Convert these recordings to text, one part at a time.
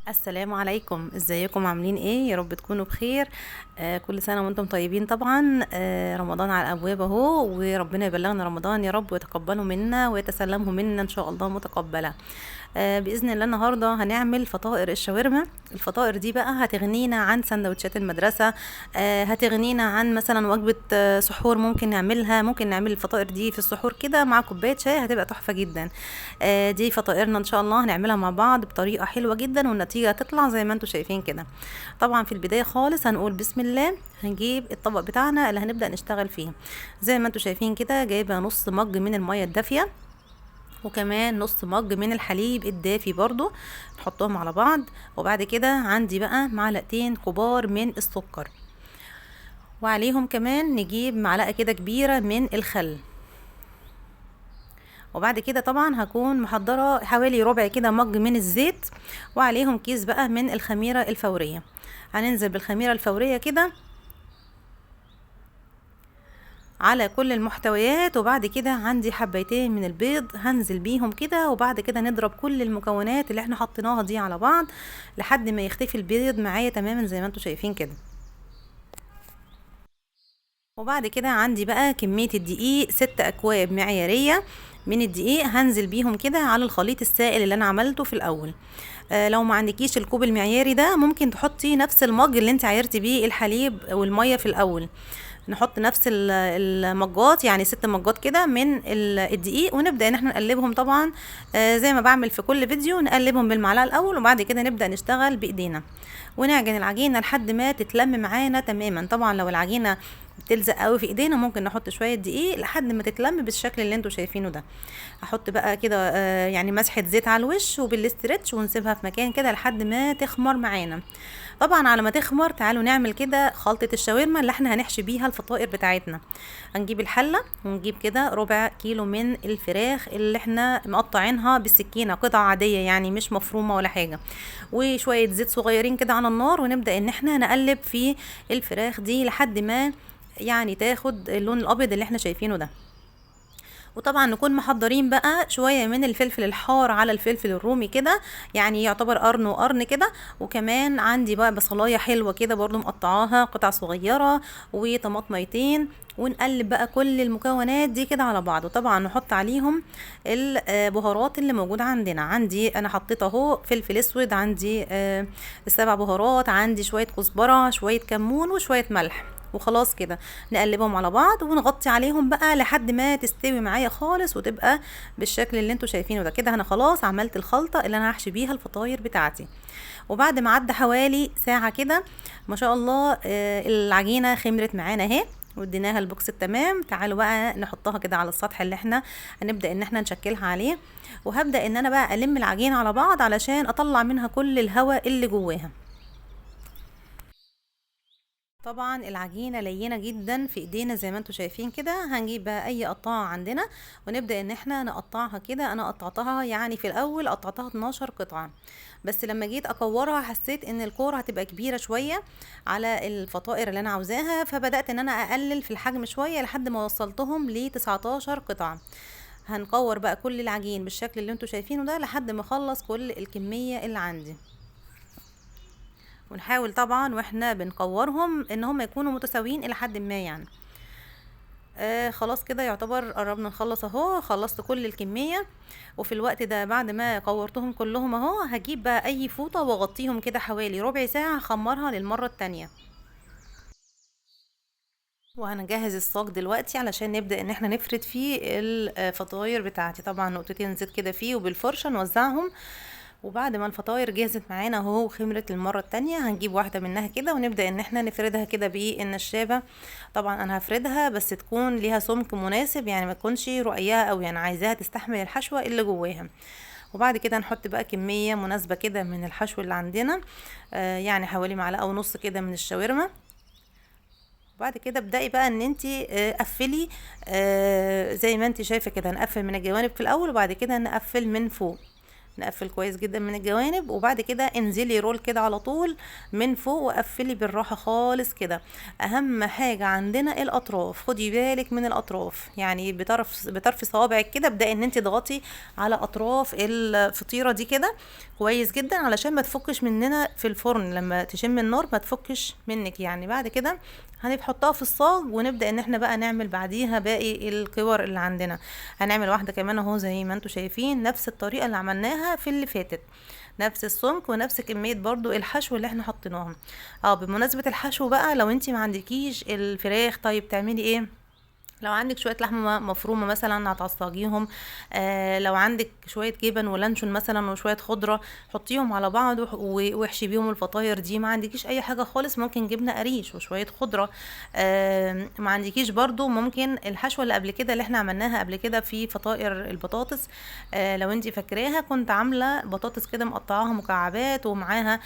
السلام عليكم، ازيكم عاملين ايه؟ يا رب تكونوا بخير. كل سنة وانتم طيبين طبعا. رمضان على الابواب اهو، وربنا يبلغنا رمضان يا رب ويتقبله منا ويتسلمه منا ان شاء الله متقبلة. باذن الله النهارده هنعمل فطائر الشاورما. الفطائر دي بقى هتغنينا عن سندوتشات المدرسة. هتغنينا عن مثلا وجبة سحور ممكن نعملها. ممكن نعمل الفطائر دي في السحور كده مع كوباية شاي، هتبقى تحفة جدا. دي فطائرنا ان شاء الله هنعملها مع بعض بطريقة حلوة جدا، والنتيجة هتطلع زي ما انتم شايفين كده. طبعا في البداية خالص هنقول بسم الله. هنجيب الطبق بتاعنا اللي هنبدأ نشتغل فيه. زي ما انتم شايفين كده، جايبة نص مج من المية الدافية، وكمان نص مج من الحليب الدافي برضو. نحطهم على بعض. وبعد كده عندي بقى معلقتين كبار من السكر، وعليهم كمان نجيب معلقة كده كبيرة من الخل. وبعد كده طبعا هكون محضرة حوالي ربع كده مج من الزيت، وعليهم كيس بقى من الخميرة الفورية. هننزل بالخميرة الفورية كده على كل المحتويات. وبعد كده عندي حبيتين من البيض هنزل بيهم كده، وبعد كده نضرب كل المكونات اللي احنا حطيناها دي على بعض لحد ما يختفي البيض معايا تماما زي ما انتم شايفين كده. وبعد كده عندي بقى كمية الدقيق 6 أكواب معيارية من الدقيق، هنزل بيهم كده على الخليط السائل اللي انا عملته في الاول. لو ما عندكيش الكوب المعياري ده، ممكن تحطي نفس المج اللي انت عايرتي بيه الحليب والمية في الاول. نحط نفس المجات، يعني 6 مجات كده من الدقيق، ونبدأ ان احنا نقلبهم طبعا. زي ما بعمل في كل فيديو، نقلبهم بالمعلقة الاول، وبعد كده نبدأ نشتغل بايدينا ونعجن العجينة لحد ما تتلم معانا تماما. طبعا لو العجينة بتلزق قوي في ايدينا، ممكن نحط شوية دقيق لحد ما تتلم بالشكل اللي انتوا شايفينه ده. احط بقى كده يعني مسحة زيت على الوش وبالاسترتش، ونسيبها في مكان كده لحد ما تخمر معانا. طبعا على ما تخمر تعالوا نعمل كده خلطة الشاورما اللي احنا هنحشي بيها الفطائر بتاعتنا. هنجيب الحلة ونجيب كده ربع كيلو من الفراخ اللي احنا مقطعينها بالسكينة قطع عادية، يعني مش مفرومة ولا حاجة، وشوية زيت صغيرين كده على النار، ونبدأ ان احنا نقلب في الفراخ دي لحد ما يعني تاخد اللون الابيض اللي احنا شايفينه ده. وطبعا نكون محضرين بقى شوية من الفلفل الحار على الفلفل الرومي كده، يعني يعتبر قرن وقرن كده. وكمان عندي بقى بصلاية حلوة كده برضو مقطعاها قطع صغيرة، وطماطميتين. ونقلب بقى كل المكونات دي كده على بعض، وطبعا نحط عليهم البهارات اللي موجودة عندنا. عندي انا حطيت اهو فلفل اسود، عندي 7 بهارات، عندي شوية كزبرة، شوية كمون، وشوية ملح. وخلاص كده نقلبهم على بعض ونغطي عليهم بقى لحد ما تستوي معايا خالص، وتبقى بالشكل اللي انتوا شايفينه ده. كده انا خلاص عملت الخلطة اللي انا هحشي بيها الفطاير بتاعتي. وبعد ما عدى حوالي ساعة كده، ما شاء الله العجينة خمرت معانا اهي، واديناها البوكس التمام. تعالوا بقى نحطها كده على السطح اللي احنا هنبدأ ان احنا نشكلها عليه. وهبدأ ان انا بقى الم العجينة على بعض علشان اطلع منها كل الهواء اللي جواها. طبعا العجينة لينة جدا في ايدينا زي ما انتوا شايفين كده. هنجيب بقى اي قطاعة عندنا، ونبدأ ان احنا نقطعها كده. انا قطعتها يعني في الاول قطعتها 12 قطعة، بس لما جيت اكورها حسيت ان الكورة هتبقى كبيرة شوية على الفطائر اللي انا عاوزاها، فبدأت ان انا اقلل في الحجم شوية لحد ما وصلتهم ل 19 قطعة. هنكور بقى كل العجين بالشكل اللي انتوا شايفينه ده لحد ما اخلص كل الكمية اللي عندي. ونحاول طبعا واحنا بنكورهم ان هم يكونوا متساويين الى حد ما يعني. خلاص كده يعتبر قربنا نخلص اهو، خلصت كل الكمية. وفي الوقت ده بعد ما كورتهم كلهم اهو، هجيب بقى اي فوطة واغطيهم كده حوالي ربع ساعة، اخمرها للمرة التانية. وهنجهز الصاج دلوقتي علشان نبدأ ان احنا نفرد فيه الفطاير بتاعتي. طبعا نقطتين زيت كده فيه وبالفرشة نوزعهم. وبعد ما الفطاير جهزت معانا اهو وخمرت للمره التانية، هنجيب واحده منها كده ونبدا ان احنا نفردها كده بالنشابه. طبعا انا هفردها بس تكون ليها سمك مناسب، يعني ما تكونش رقيقه قوي، يعني عايزاها تستحمل الحشوه اللي جواها. وبعد كده نحط بقى كميه مناسبه كده من الحشو اللي عندنا، يعني حوالي معلقه ونص كده من الشاورما. وبعد كده ابدأي بقى ان انتي قفلي زي ما انتي شايفه كده. نقفل من الجوانب في الاول، وبعد كده نقفل من فوق. نقفل كويس جدا من الجوانب، وبعد كده انزلي رول كده على طول من فوق، وقفلي بالراحة خالص كده. اهم حاجة عندنا الاطراف، خدي بالك من الاطراف، يعني بطرف صوابعك كده ابدأي ان انت تضغطي على اطراف الفطيرة دي كده كويس جدا، علشان ما تفكش مننا في الفرن، لما تشم النار ما تفكش منك يعني. بعد كده هنحطها في الصاج، ونبدأ ان احنا بقى نعمل بعديها باقي الكور اللي عندنا. هنعمل واحدة كمان اهو زي ما انتوا شايفين، نفس الطريقة اللي عملناها في اللي فاتت، نفس السمك ونفس كمية برضو الحشو اللي احنا حطيناهم. بمناسبة الحشو بقى، لو انتي ما عندكيش الفراخ طيب تعملي ايه؟ لو عندك شويه لحمه مفرومه مثلا هتعصجيهم، لو عندك شويه جبن ولانشون مثلا وشويه خضره، حطيهم على بعض واحشي بيهم الفطاير دي. ما عندكيش اي حاجه خالص، ممكن جبنه قريش وشويه خضره. ما عندكيش برضو، ممكن الحشوه اللي قبل كده اللي احنا عملناها قبل كده في فطائر البطاطس، لو انتي فاكراها كنت عامله بطاطس كده مقطعاها مكعبات، ومعاها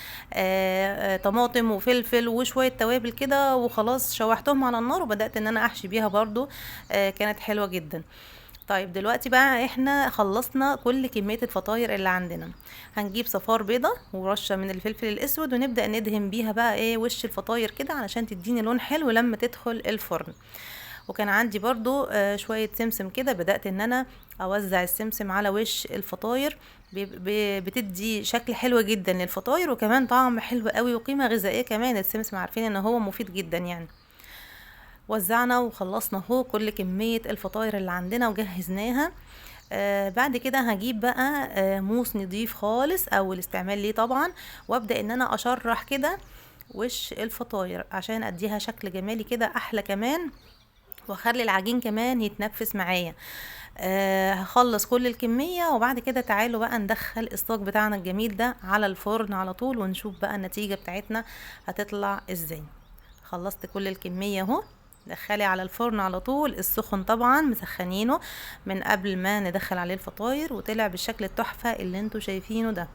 طماطم وفلفل وشويه توابل كده، وخلاص شوحتهم على النار وبدات ان انا احشي بيها برضو، كانت حلوة جدا. طيب دلوقتي بقى احنا خلصنا كل كمية الفطاير اللي عندنا. هنجيب صفار بيضة ورشة من الفلفل الاسود، ونبدأ ندهن بيها بقى ايه وش الفطاير كده، علشان تديني لون حلو لما تدخل الفرن. وكان عندي برضو شوية سمسم كده، بدأت ان انا اوزع السمسم على وش الفطاير، بتدي شكل حلو جدا للفطاير، وكمان طعم حلو قوي وقيمة غذائية كمان. السمسم عارفين ان هو مفيد جدا يعني. وزعنا وخلصنا اهو كل كمية الفطاير اللي عندنا وجهزناها. بعد كده هجيب بقى موس نضيف خالص، اول استعمال ليه طبعا، وابدأ ان انا اشرح كده وش الفطاير عشان اديها شكل جمالي كده احلى كمان، واخلي العجين كمان يتنفس معايا. هخلص كل الكمية، وبعد كده تعالوا بقى ندخل الصاج بتاعنا الجميل ده على الفرن على طول، ونشوف بقى النتيجة بتاعتنا هتطلع ازاي. خلصت كل الكمية اهو، دخلي على الفرن على طول السخن، طبعا مسخنينه من قبل ما ندخل عليه الفطاير، وطلع بالشكل التحفة اللي انتوا شايفينه ده.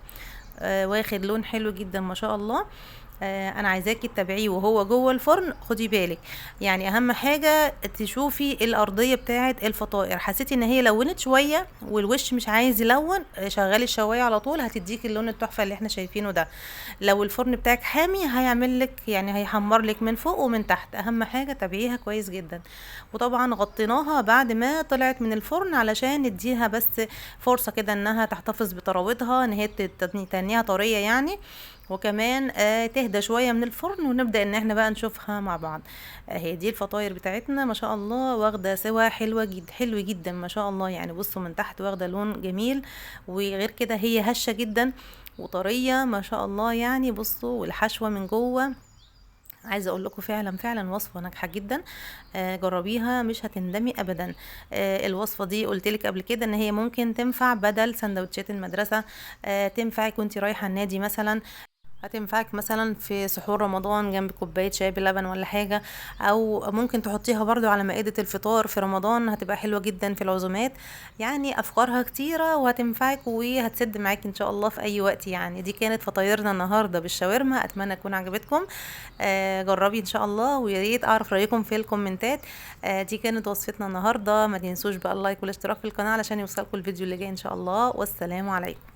واخد لون حلو جدا ما شاء الله. انا عايزاكي تتابعيه وهو جوه الفرن. خدي بالك يعني اهم حاجه تشوفي الارضيه بتاعه الفطائر، حسيتي ان هي لونت شويه والوش مش عايز يلون، شغلي الشوايه على طول هتديكي اللون التحفه اللي احنا شايفينه ده. لو الفرن بتاعك حامي هيعمل لك يعني هيحمر لك من فوق ومن تحت. اهم حاجه تابعيها كويس جدا. وطبعا غطيناها بعد ما طلعت من الفرن علشان نديها بس فرصه كده انها تحتفظ بطراوتها، ان هي تنيها طريه يعني، وكمان تهدى شويه من الفرن، ونبدا ان احنا بقى نشوفها مع بعض. هي دي الفطاير بتاعتنا ما شاء الله، واخده سوا حلوه جدا، حلو جدا ما شاء الله يعني. بصوا من تحت واخده لون جميل، وغير كده هي هشه جدا وطريه ما شاء الله يعني. بصوا والحشوه من جوه، عايزه اقول لكم فعلا فعلا وصفه ناجحه جدا. جربيها مش هتندمي ابدا. الوصفه دي قلت لك قبل كده ان هي ممكن تنفع بدل سندوتشات المدرسه، تنفعك وانت رايحه النادي مثلا، هتنفعك مثلا في سحور رمضان جنب كوباية شاي بلبن ولا حاجة، او ممكن تحطيها برضو على مائدة الفطار في رمضان، هتبقى حلوة جدا في العزومات. يعني افكارها كتيرة وهتنفعك وهتسد معاك ان شاء الله في اي وقت يعني. دي كانت فطايرنا النهاردة بالشاورما، اتمنى تكون عجبتكم. جربي ان شاء الله، ويا ريت اعرف رايكم في الكومنتات. دي كانت وصفتنا النهاردة. ما تنسوش بقى اللايك والاشتراك في القناة علشان يوصلكم الفيديو اللي جاي ان شاء الله. والسلام عليكم.